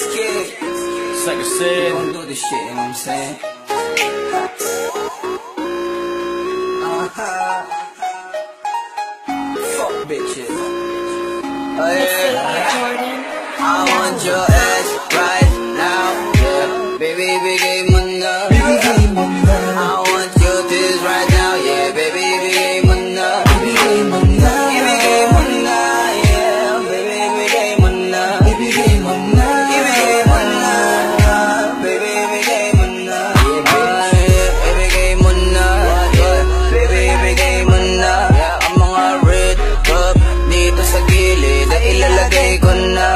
kid. It's like I said, Don't do this shit, you know what I'm saying? Fuck bitches. Oh yeah. I want your ass right now, yeah. Baby, bigay mo na. I want your tears right now, yeah. Baby, bigay mo na. Ibigay mo na, yeah. Baby, bigay mo na. Ibigay mo na, ibigay mo na. Baby, bigay mo na. Ibigay mo na, yeah. Baby, ibigay mo na. Ang mga red cup dito sa gilid ay ilalagay ko na.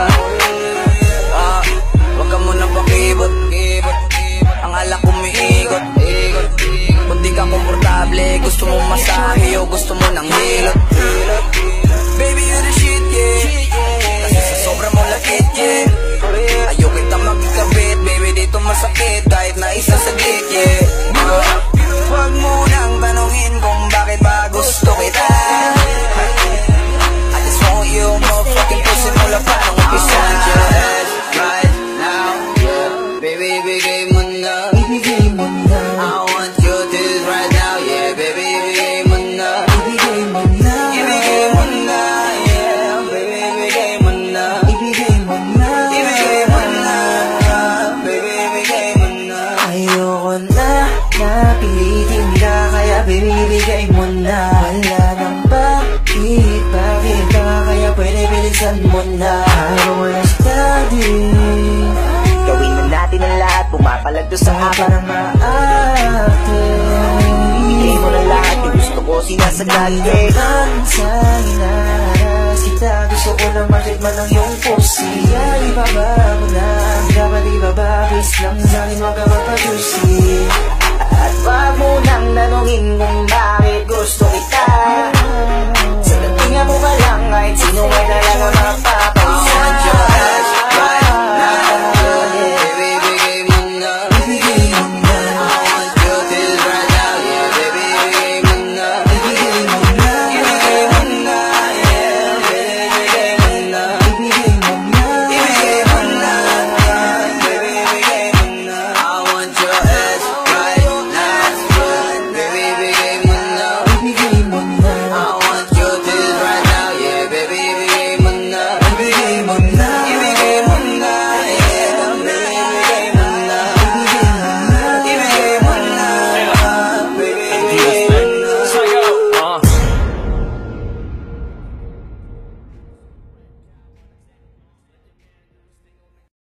Wag ka munang pakibot, ang alak umiikot. Kung di ka komportable, gusto mo masahe o gusto mo ng hilot. Baby, you the shit, yeah. Kasi sa sobra mong lakit, yeah. Ayaw kita magkabit, baby, dito masakit kahit na isa saglit, yeah. Wag mo nang tanungin kung bakit ba gusto kita. I just want you, motherfucking pussy mula pa nung umpisa. Your ass right now, yeah. Baby, bigay mo na. Ibigay mo na. I want your tears right now, yeah. Baby, ibigay mo na. Ibigay mo na. Ibigay mo na, yeah. Baby, ibigay mo na. Ibigay mo na. Ibigay mo na. Baby, ibigay mo na. Ayoko na pilitin ka, kaya baby, ibigay mo na. Wala nang bakit ka kaya pwede bilisan mo na. I don't wanna study. Gawin na natin ang lahat, pumapalagdo sa akin para ma-active. Bigay mo na lahat, yung gusto ko sinasagad. Hanggang sa inaras kita, gusto ko na makit man ang iyong pussy. Ay, ibaba mo na, dapat ibaba, please lang sa'kin, wag ka mapagusi. At wag mo nang tanungin kung